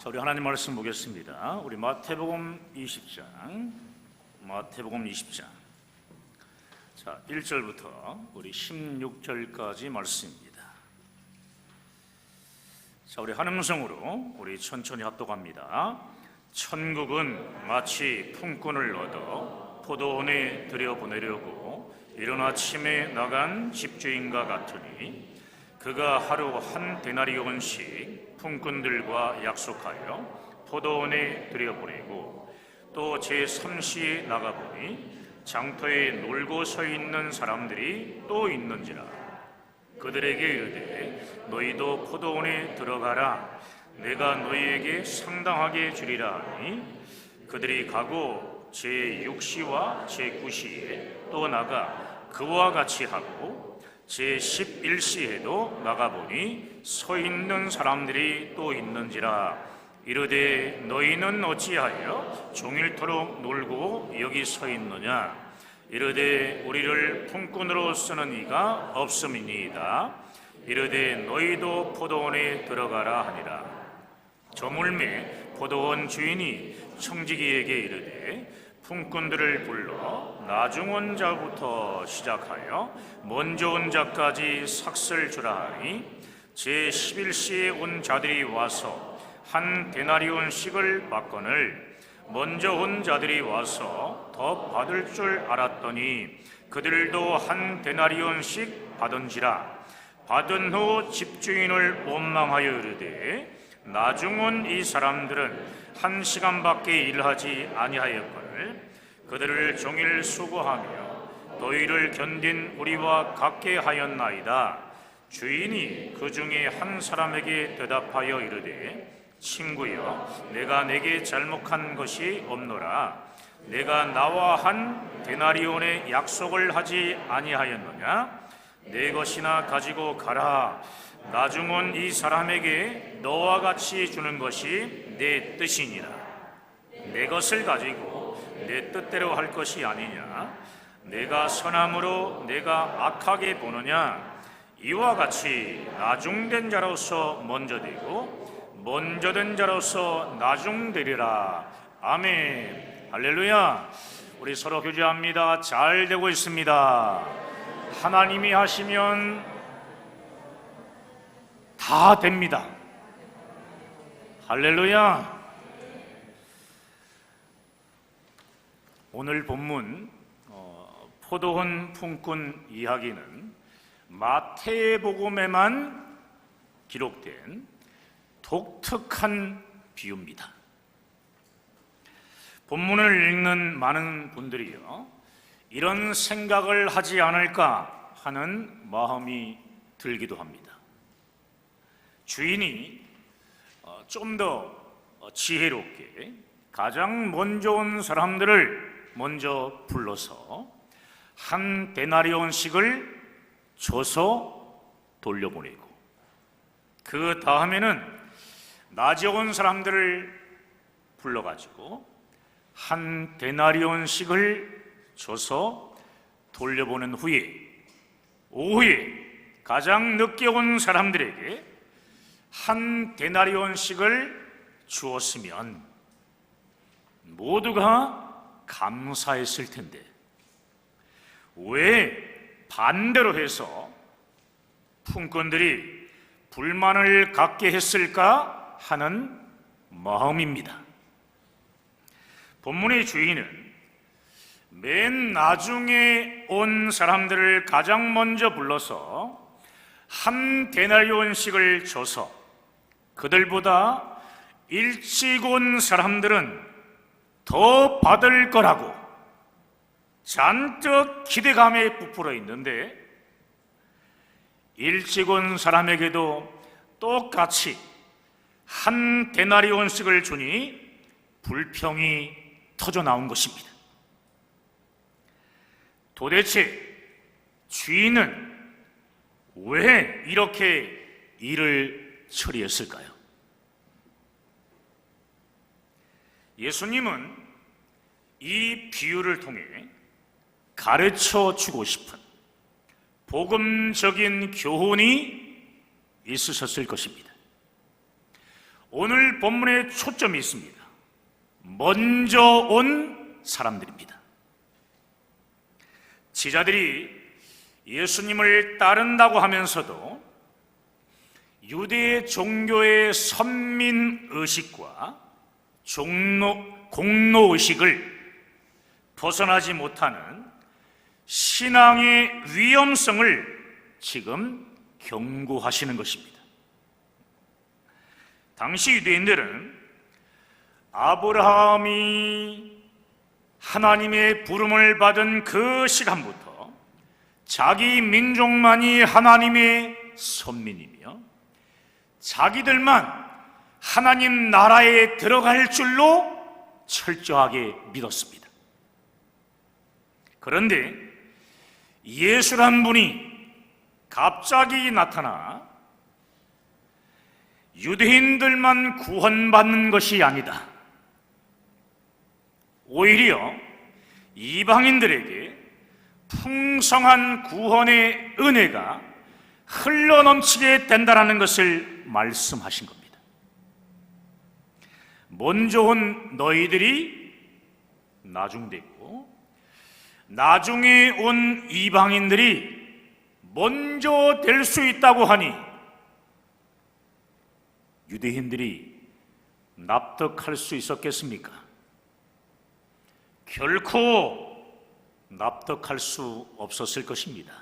자, 우리 하나님 말씀 보겠습니다. 우리 마태복음 20장. 자, 1절부터 우리 16절까지 말씀입니다. 자, 우리 한 음성으로 우리 천천히 합독합니다. 천국은 마치 품꾼을 얻어 포도원에 들여보내려고 이른 아침에 나간 집주인과 같으니, 그가 하루 한 데나리온씩 품꾼들과 약속하여 포도원에 들여보내고 또 제3시에 나가보니 장터에 놀고 서 있는 사람들이 또 있는지라. 그들에게 이르되 너희도 포도원에 들어가라. 내가 너희에게 상당하게 주리라 하니, 그들이 가고 제6시와 제9시에 또 나가 그와 같이 하고 제11시에도 나가보니 서 있는 사람들이 또 있는지라. 이르되 너희는 어찌하여 종일토록 놀고 여기 서 있느냐. 이르되 우리를 품꾼으로 쓰는 이가 없음이니이다. 이르되 너희도 포도원에 들어가라 하니라. 저물매 포도원 주인이 청지기에게 이르되 품꾼들을 불러 나중 온 자부터 시작하여 먼저 온 자까지 삭슬 주라 하니, 제11시에 온 자들이 와서 한 데나리온씩을 받거늘 먼저 온 자들이 와서 더 받을 줄 알았더니 그들도 한 데나리온씩 받은지라. 받은 후 집주인을 원망하여 이르되 나중 온 이 사람들은 1시간밖에 일하지 아니하였거늘 그들을 종일 수고하며 더위를 견딘 우리와 같게 하였나이다. 주인이 그 중에 한 사람에게 대답하여 이르되 친구여, 내가 내게 잘못한 것이 없노라. 내가 나와 한 데나리온의 약속을 하지 아니하였느냐? 내 것이나 가지고 가라. 나중 온 이 사람에게 너와 같이 주는 것이 내 뜻이니라. 내 것을 가지고 내 뜻대로 할 것이 아니냐? 내가 선함으로 내가 악하게 보느냐? 이와 같이 나중된 자로서 먼저 되고 먼저 된 자로서 나중되리라. 아멘. 할렐루야. 우리 서로 교제합니다. 잘 되고 있습니다. 하나님이 하시면 다 됩니다. 할렐루야. 오늘 본문 포도원 품꾼 이야기는 마태복음에만 기록된 독특한 비유입니다. 본문을 읽는 많은 분들이요, 이런 생각을 하지 않을까 하는 마음이 들기도 합니다. 주인이 좀 더 지혜롭게 가장 먼저 온 사람들을 먼저 불러서 한 데나리온씩을 줘서 돌려보내고, 그 다음에는 낮에 온 사람들을 불러가지고 한 데나리온씩을 줘서 돌려보낸 후에 오후에 가장 늦게 온 사람들에게 한 데나리온씩을 주었으면 모두가 감사했을 텐데, 왜 반대로 해서 품꾼들이 불만을 갖게 했을까 하는 마음입니다. 본문의 주인은 맨 나중에 온 사람들을 가장 먼저 불러서 한 데나리온씩을 줘서 그들보다 일찍 온 사람들은 더 받을 거라고 잔뜩 기대감에 부풀어 있는데, 일찍 온 사람에게도 똑같이 한 데나리온씩을 주니 불평이 터져 나온 것입니다. 도대체 주인은 왜 이렇게 일을 처리했을까요? 예수님은 이 비유를 통해 가르쳐 주고 싶은 복음적인 교훈이 있으셨을 것입니다. 오늘 본문에 초점이 있습니다. 먼저 온 사람들입니다. 제자들이 예수님을 따른다고 하면서도 유대 종교의 선민의식과 공로의식을 벗어나지 못하는 신앙의 위험성을 지금 경고하시는 것입니다. 당시 유대인들은 아브라함이 하나님의 부름을 받은 그 시간부터 자기 민족만이 하나님의 선민이며 자기들만 하나님 나라에 들어갈 줄로 철저하게 믿었습니다. 그런데 예수란 분이 갑자기 나타나 유대인들만 구원받는 것이 아니다, 오히려 이방인들에게 풍성한 구원의 은혜가 흘러넘치게 된다는 것을 말씀하신 겁니다. 먼저 온 너희들이 나중되고 나중에 온 이방인들이 먼저 될 수 있다고 하니 유대인들이 납득할 수 있었겠습니까? 결코 납득할 수 없었을 것입니다.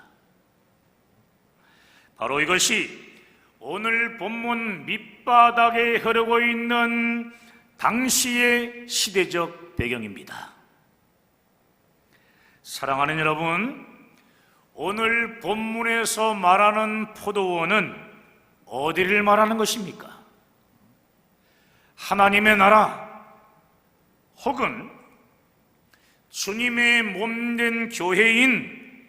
바로 이것이 오늘 본문 밑바닥에 흐르고 있는 당시의 시대적 배경입니다. 사랑하는 여러분, 오늘 본문에서 말하는 포도원은 어디를 말하는 것입니까? 하나님의 나라 혹은 주님의 몸된 교회인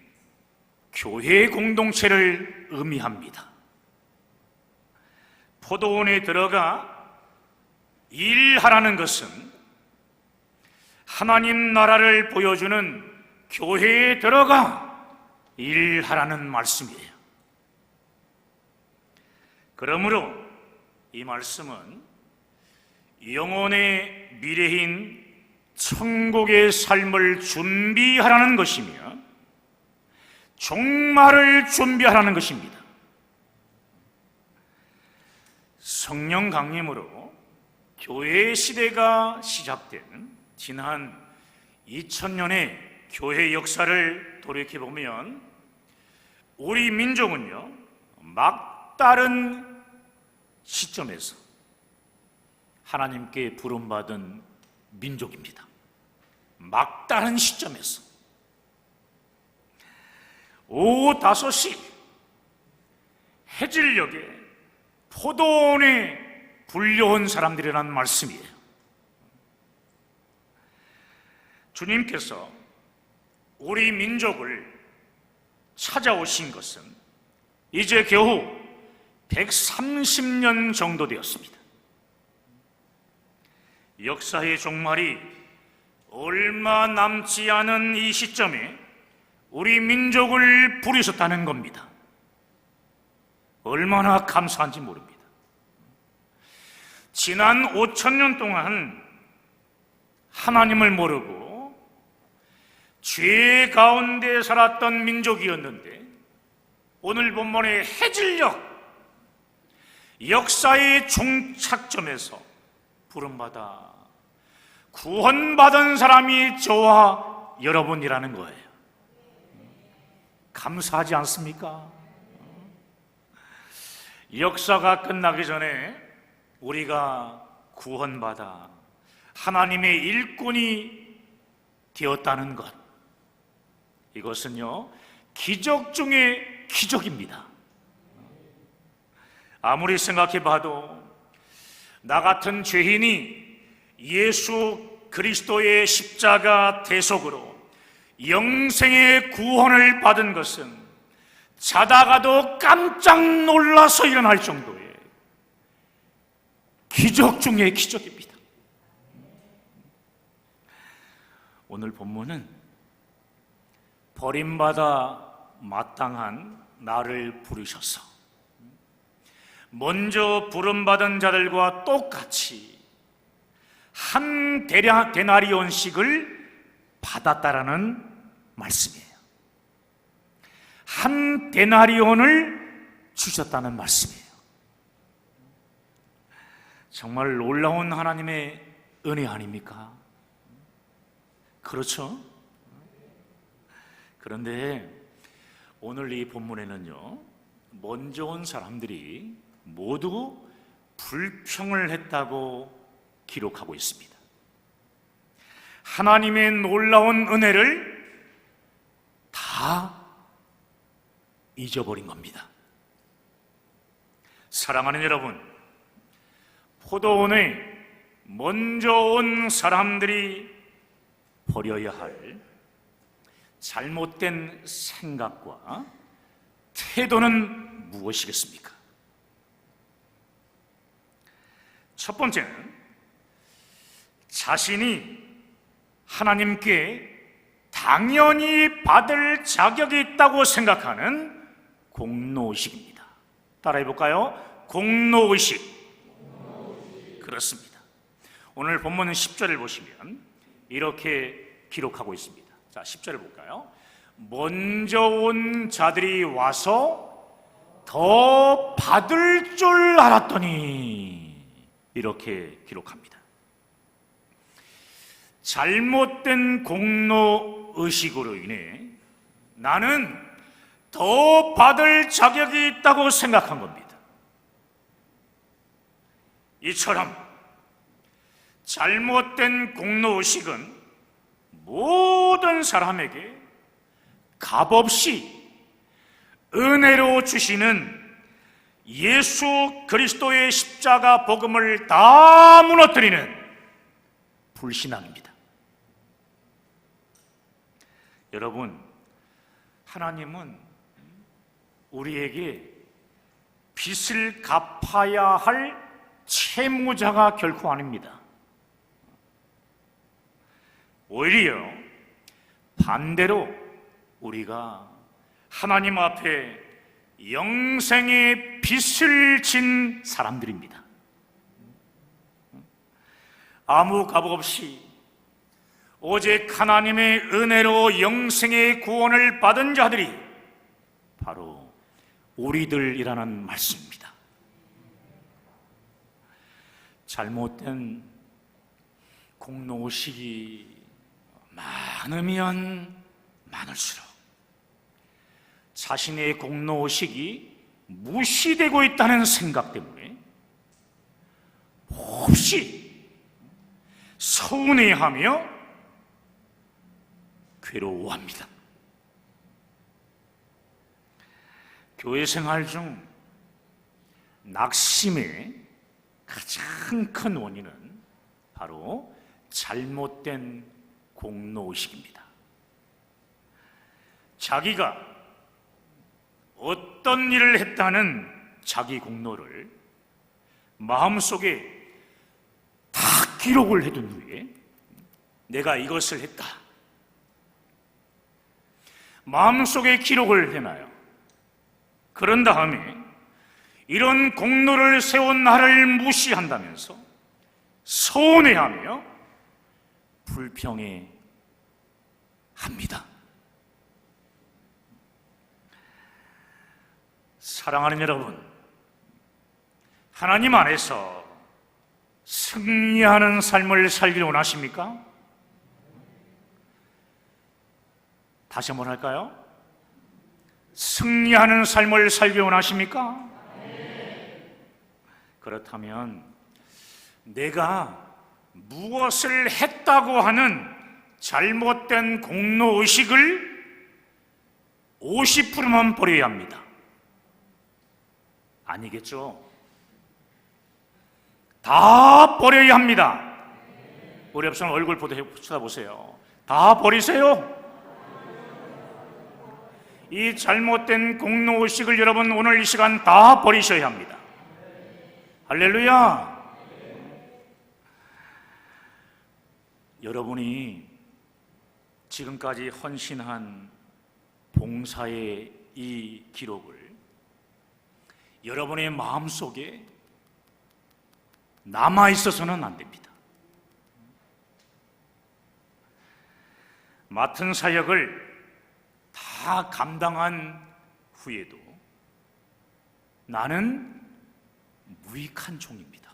교회 공동체를 의미합니다. 포도원에 들어가 일하라는 것은 하나님 나라를 보여주는 교회에 들어가 일하라는 말씀이에요. 그러므로 이 말씀은 영혼의 미래인 천국의 삶을 준비하라는 것이며 종말을 준비하라는 것입니다. 성령 강림으로 교회의 시대가 시작된 지난 2000년의 교회 역사를 돌이켜보면 우리 민족은요, 막다른 시점에서 하나님께 부름받은 민족입니다. 막다른 시점에서 오후 5시 해질녘에 포도원에 불려온 사람들이라는 말씀이에요. 주님께서 우리 민족을 찾아오신 것은 이제 겨우 130년 정도 되었습니다. 역사의 종말이 얼마 남지 않은 이 시점에 우리 민족을 부르셨다는 겁니다. 얼마나 감사한지 모릅니다. 지난 5000년 동안 하나님을 모르고 죄 가운데 살았던 민족이었는데 오늘 본문의 해질녘 역사의 종착점에서 부름받아 구원받은 사람이 저와 여러분이라는 거예요. 감사하지 않습니까? 역사가 끝나기 전에 우리가 구원받아 하나님의 일꾼이 되었다는 것, 이것은요 기적 중의 기적입니다. 아무리 생각해봐도 나 같은 죄인이 예수 그리스도의 십자가 대속으로 영생의 구원을 받은 것은 자다가도 깜짝 놀라서 일어날 정도의 기적 중의 기적입니다. 오늘 본문은 버림받아 마땅한 나를 부르셔서 먼저 부름받은 자들과 똑같이 한 데나리온씩을 받았다라는 말씀이에요. 한 데나리온을 주셨다는 말씀이에요. 정말 놀라운 하나님의 은혜 아닙니까? 그렇죠? 그런데 오늘 이 본문에는요, 먼저 온 사람들이 모두 불평을 했다고 기록하고 있습니다. 하나님의 놀라운 은혜를 다 잊어버린 겁니다. 사랑하는 여러분, 포도원에 먼저 온 사람들이 버려야 할 잘못된 생각과 태도는 무엇이겠습니까? 첫 번째는 자신이 하나님께 당연히 받을 자격이 있다고 생각하는 공로의식입니다. 따라해 볼까요? 공로의식. 그렇습니다. 오늘 본문 10절을 보시면 이렇게 기록하고 있습니다. 자, 10절을 볼까요? 먼저 온 자들이 와서 더 받을 줄 알았더니, 이렇게 기록합니다. 잘못된 공로의식으로 인해 나는 더 받을 자격이 있다고 생각한 겁니다. 이처럼 잘못된 공로의식은 모든 사람에게 값없이 은혜로 주시는 예수 그리스도의 십자가 복음을 다 무너뜨리는 불신앙입니다. 여러분, 하나님은 우리에게 빚을 갚아야 할 채무자가 결코 아닙니다. 오히려 반대로 우리가 하나님 앞에 영생의 빚을 진 사람들입니다. 아무 값 없이 오직 하나님의 은혜로 영생의 구원을 받은 자들이 바로 우리들이라는 말씀입니다. 잘못된 공로의식이 많으면 많을수록 자신의 공로의식이 무시되고 있다는 생각 때문에 몹시 서운해하며 괴로워합니다. 교회 생활 중 낙심의 가장 큰 원인은 바로 잘못된 공로의식입니다. 자기가 어떤 일을 했다는 자기 공로를 마음속에 다 기록을 해둔 후에 내가 이것을 했다, 마음속에 기록을 해놔요. 그런 다음에 이런 공로를 세운 나를 무시한다면서 서운해하며 불평해 합니다. 사랑하는 여러분, 하나님 안에서 승리하는 삶을 살기를 원하십니까? 다시 한번 할까요? 승리하는 삶을 살기 원하십니까? 그렇다면 내가 무엇을 했다고 하는 잘못된 공로의식을 50%만 버려야 합니다. 아니겠죠? 다 버려야 합니다. 우리 옆 사람 얼굴 쳐다보세요. 다 버리세요. 이 잘못된 공로의식을 여러분 오늘 이 시간 다 버리셔야 합니다. 할렐루야. 여러분이 지금까지 헌신한 봉사의 이 기록을 여러분의 마음속에 남아있어서는 안 됩니다. 맡은 사역을 다 감당한 후에도 나는 무익한 종입니다.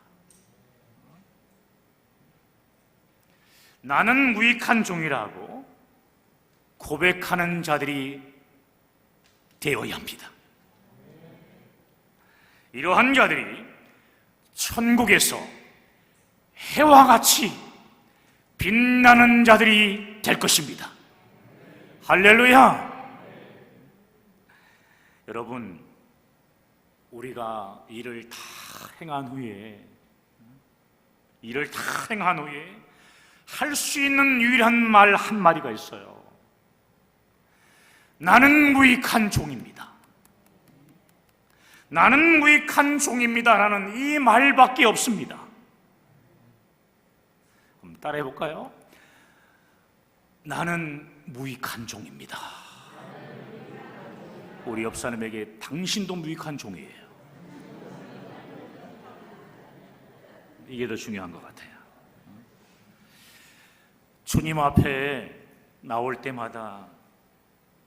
나는 무익한 종이라고 고백하는 자들이 되어야 합니다. 이러한 자들이 천국에서 해와 같이 빛나는 자들이 될 것입니다. 할렐루야! 여러분, 우리가 일을 다 행한 후에 할 수 있는 유일한 말 한마디가 있어요. 나는 무익한 종입니다. 나는 무익한 종입니다라는 이 말밖에 없습니다. 한번 따라해 볼까요? 나는 무익한 종입니다. 우리 옆 사람에게 당신도 무익한 종이에요. 이게 더 중요한 것 같아요. 주님 앞에 나올 때마다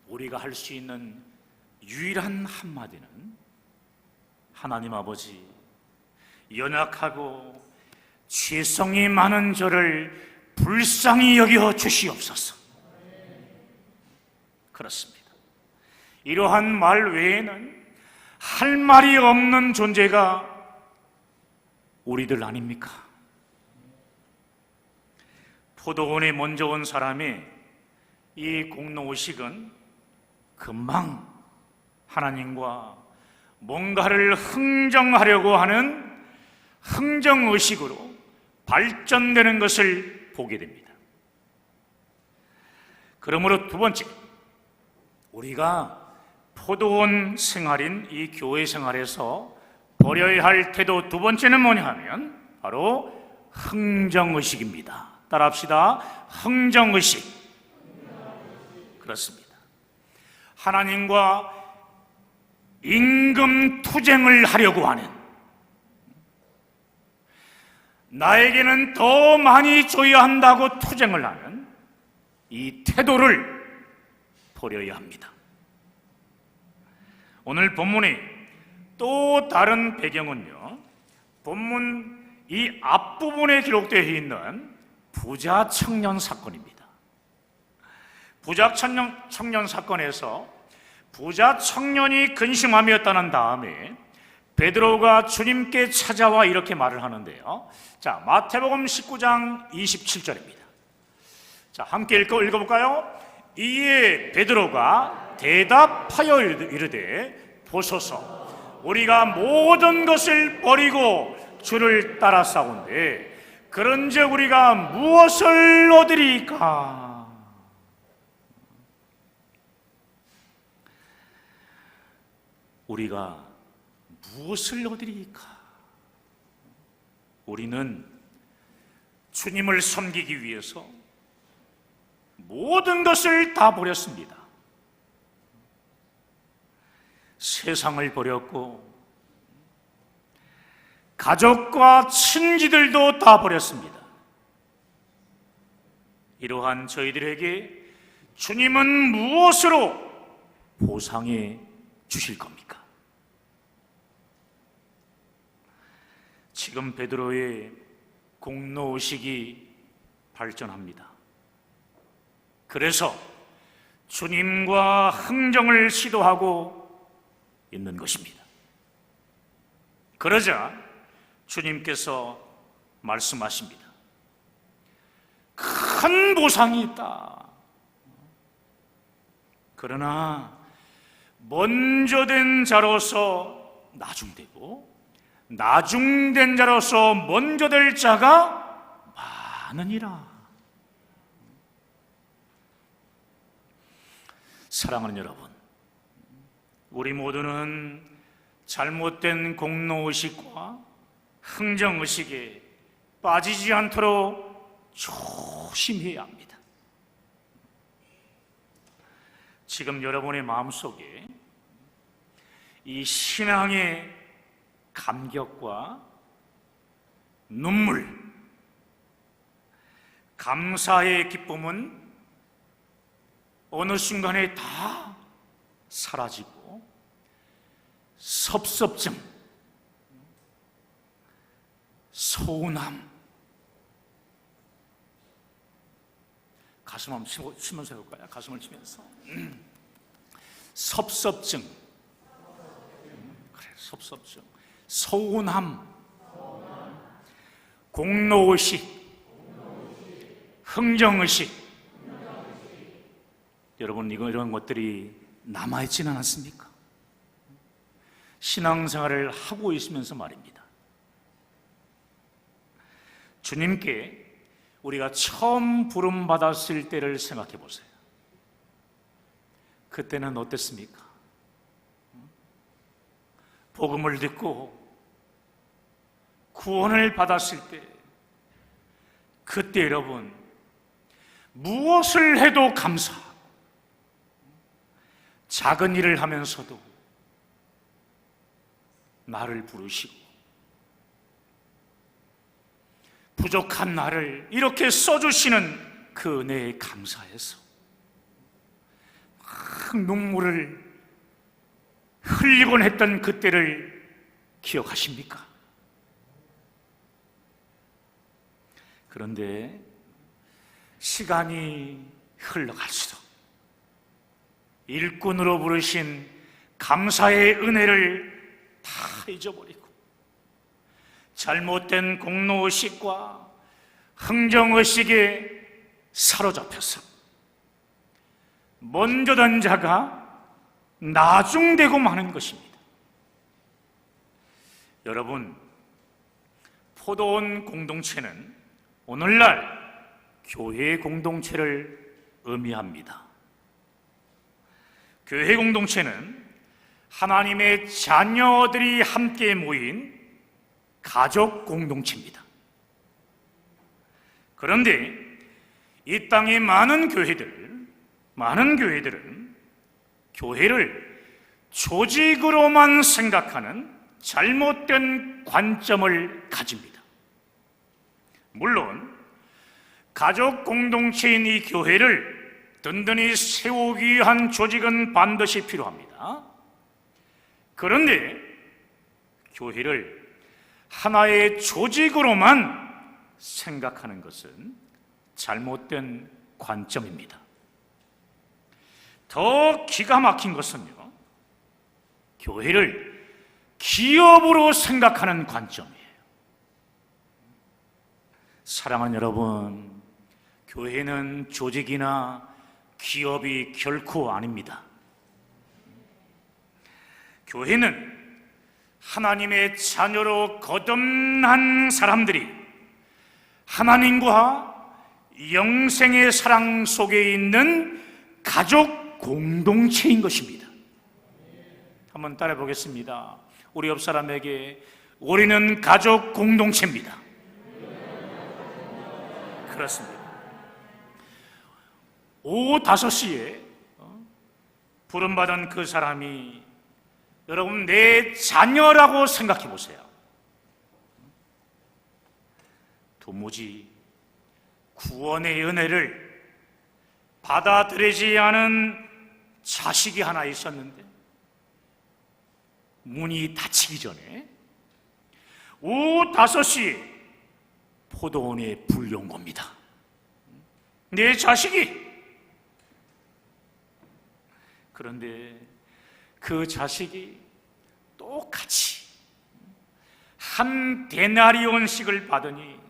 우리가 할 수 있는 유일한 한마디는 하나님 아버지, 연약하고 죄성이 많은 저를 불쌍히 여겨 주시옵소서. 그렇습니다. 이러한 말 외에는 할 말이 없는 존재가 우리들 아닙니까? 포도원에 먼저 온 사람이 이 공로의식은 금방 하나님과 뭔가를 흥정하려고 하는 흥정의식으로 발전되는 것을 보게 됩니다. 그러므로 두 번째, 우리가 포도원 생활인 이 교회 생활에서 버려야 할 태도 두 번째는 뭐냐 하면 바로 흥정의식입니다. 따라합시다. 흥정의식. 그렇습니다. 하나님과 임금 투쟁을 하려고 하는, 나에게는 더 많이 줘야 한다고 투쟁을 하는 이 태도를 버려야 합니다. 오늘 본문의 또 다른 배경은요, 본문 이 앞부분에 기록되어 있는 부자 청년 사건입니다. 부자 청년 사건에서 부자 청년이 근심함에 떠난 다음에 베드로가 주님께 찾아와 이렇게 말을 하는데요. 자, 마태복음 19장 27절입니다. 자, 함께 읽어볼까요? 이에 베드로가 대답하여 이르되 보소서, 우리가 모든 것을 버리고 주를 따라싸운데 그런즉 우리가 무엇을 얻으리까? 우리가 무엇을 얻으리까? 우리는 주님을 섬기기 위해서 모든 것을 다 버렸습니다. 세상을 버렸고 가족과 친지들도 다 버렸습니다. 이러한 저희들에게 주님은 무엇으로 보상해 주실 겁니까? 지금 베드로의 공로의식이 발전합니다. 그래서 주님과 흥정을 시도하고 있는 것입니다. 그러자 주님께서 말씀하십니다. 큰 보상이 있다. 그러나 먼저 된 자로서 나중되고 나중된 자로서 먼저 될 자가 많으니라. 사랑하는 여러분, 우리 모두는 잘못된 공로의식과 흥정의식에 빠지지 않도록 조심해야 합니다. 지금 여러분의 마음속에 이 신앙의 감격과 눈물, 감사의 기쁨은 어느 순간에 다 사라지고 섭섭증, 서운함, 가슴 한번 치면서 해볼까요? 가슴을 치면서 섭섭증, 그래, 섭섭증, 서운함, 공로의식, 흥정의식. 여러분, 이런 것들이 남아있지는 않습니까? 신앙생활을 하고 있으면서 말입니다. 주님께 우리가 처음 부름받았을 때를 생각해 보세요. 그때는 어땠습니까? 복음을 듣고 구원을 받았을 때, 그때 여러분 무엇을 해도 감사하고 작은 일을 하면서도 나를 부르시고 부족한 나를 이렇게 써주시는 그 은혜에 감사해서 막 눈물을 흘리곤 했던 그때를 기억하십니까? 그런데 시간이 흘러갈수록 일꾼으로 부르신 감사의 은혜를 다 잊어버리고 잘못된 공로의식과 흥정의식에 사로잡혀서 먼저 던 자가 나중되고 마는 것입니다. 여러분, 포도원 공동체는 오늘날 교회 공동체를 의미합니다. 교회 공동체는 하나님의 자녀들이 함께 모인 가족 공동체입니다. 그런데 이 땅의 많은 교회들은 교회를 조직으로만 생각하는 잘못된 관점을 가집니다. 물론 가족 공동체인 이 교회를 든든히 세우기 위한 조직은 반드시 필요합니다. 그런데 교회를 하나의 조직으로만 생각하는 것은 잘못된 관점입니다. 더 기가 막힌 것은요, 교회를 기업으로 생각하는 관점이에요. 사랑하는 여러분, 교회는 조직이나 기업이 결코 아닙니다. 교회는 하나님의 자녀로 거듭난 사람들이 하나님과 영생의 사랑 속에 있는 가족 공동체인 것입니다. 한번 따라해 보겠습니다. 우리 옆 사람에게 우리는 가족 공동체입니다. 그렇습니다. 오후 5시에 부름받은 그 사람이 여러분 내 자녀라고 생각해 보세요. 도무지 구원의 은혜를 받아들이지 않은 자식이 하나 있었는데 문이 닫히기 전에 오후 5시에 포도원에 불이 온 겁니다. 내 자식이. 그런데 그 자식이 똑같이 한 데나리온씩을 받으니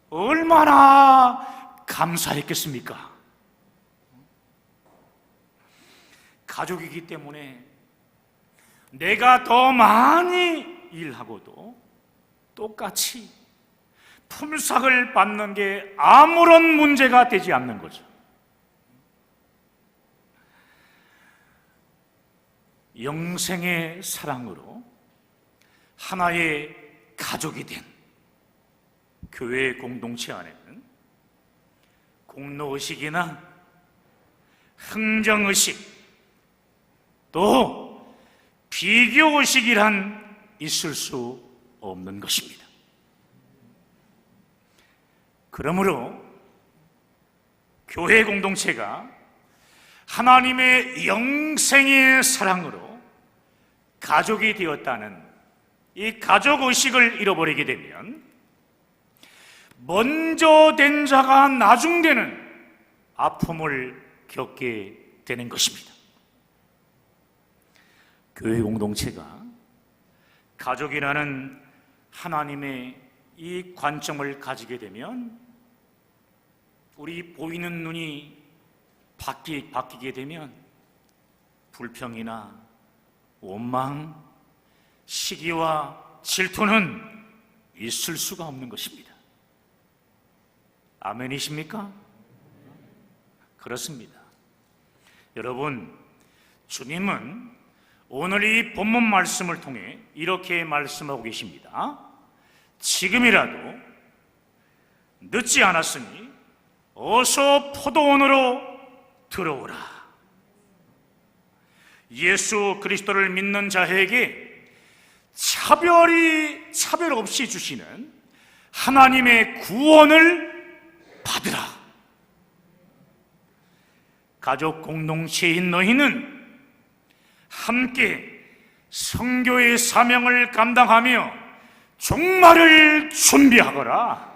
얼마나 감사했겠습니까? 가족이기 때문에 내가 더 많이 일하고도 똑같이 품삯을 받는 게 아무런 문제가 되지 않는 거죠. 영생의 사랑으로 하나의 가족이 된 교회 공동체 안에는 공로의식이나 흥정의식 또 비교의식이란 있을 수 없는 것입니다. 그러므로 교회 공동체가 하나님의 영생의 사랑으로 가족이 되었다는 이 가족의식을 잃어버리게 되면 먼저 된 자가 나중되는 아픔을 겪게 되는 것입니다. 교회 공동체가 가족이라는 하나님의 이 관점을 가지게 되면 우리 보이는 눈이 바뀌게 되면 불평이나 원망, 시기와 질투는 있을 수가 없는 것입니다. 아멘이십니까? 그렇습니다. 여러분, 주님은 오늘 이 본문 말씀을 통해 이렇게 말씀하고 계십니다. 지금이라도 늦지 않았으니 어서 포도원으로 들어오라. 예수 그리스도를 믿는 자에게 차별 없이 주시는 하나님의 구원을 받으라. 가족 공동체인 너희는 함께 선교의 사명을 감당하며 종말을 준비하거라.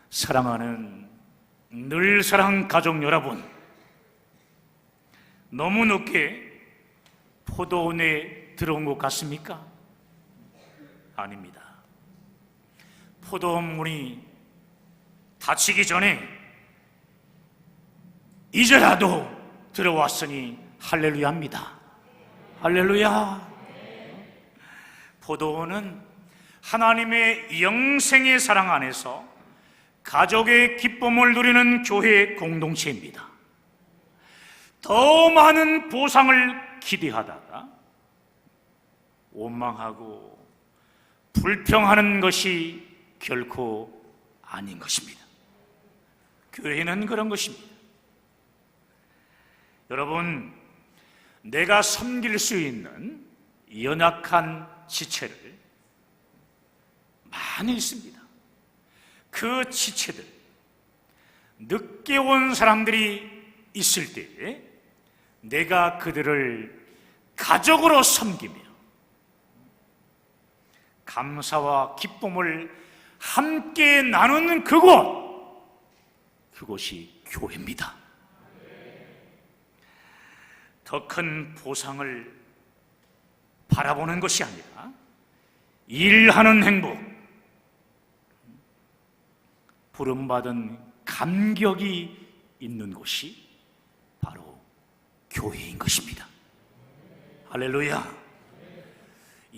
사랑하는 늘사랑 가족 여러분, 너무 늦게 포도원에 들어온 것 같습니까? 아닙니다. 포도원 문이 닫히기 전에 이제라도 들어왔으니 할렐루야입니다. 할렐루야. 포도원은 하나님의 영생의 사랑 안에서 가족의 기쁨을 누리는 교회 공동체입니다. 더 많은 보상을 기대하다가 원망하고 불평하는 것이 결코 아닌 것입니다. 교회는 그런 것입니다. 여러분, 내가 섬길 수 있는 연약한 지체를 많이 있습니다. 그 지체들, 늦게 온 사람들이 있을 때에 내가 그들을 가족으로 섬기며 감사와 기쁨을 함께 나누는 그곳이 교회입니다. 더 큰 보상을 바라보는 것이 아니라 일하는 행복, 부름받은 감격이 있는 곳이 바로 교회인 것입니다. 할렐루야.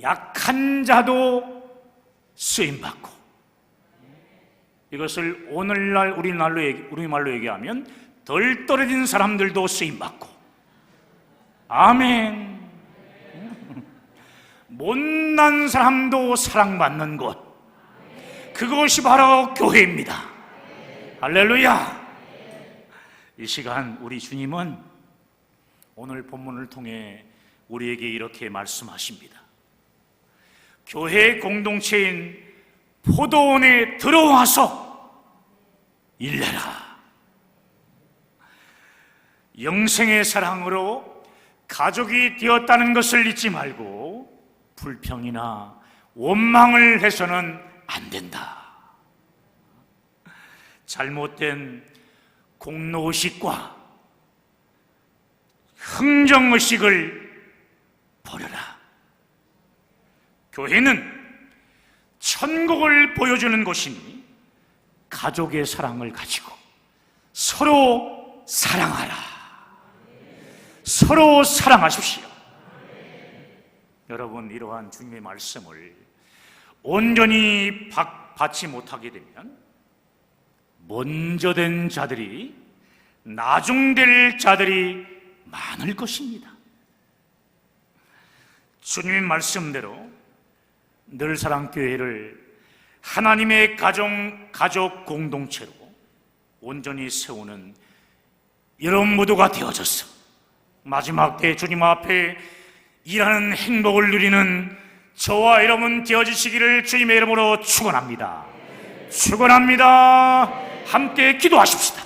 약한 자도 쓰임받고, 이것을 오늘날 우리말로 얘기하면 덜 떨어진 사람들도 쓰임받고, 아멘. 못난 사람도 사랑받는 곳, 그것이 바로 교회입니다. 할렐루야. 이 시간 우리 주님은 오늘 본문을 통해 우리에게 이렇게 말씀하십니다. 교회 공동체인 포도원에 들어와서 일내라. 영생의 사랑으로 가족이 되었다는 것을 잊지 말고 불평이나 원망을 해서는 안 된다. 잘못된 공로의식과 흥정의식을 버려라. 교회는 천국을 보여주는 곳이니 가족의 사랑을 가지고 서로 사랑하라. 서로 사랑하십시오. 여러분, 이러한 주님의 말씀을 온전히 받지 못하게 되면 먼저 된 자들이 나중될 자들이 많을 것입니다. 주님의 말씀대로 늘사랑교회를 하나님의 가족 공동체로 온전히 세우는 여러분 모두가 되어져서 마지막 때 주님 앞에 일하는 행복을 누리는 저와 여러분 되어지시기를 주님의 이름으로 축원합니다. 축원합니다. 함께 기도하십시다.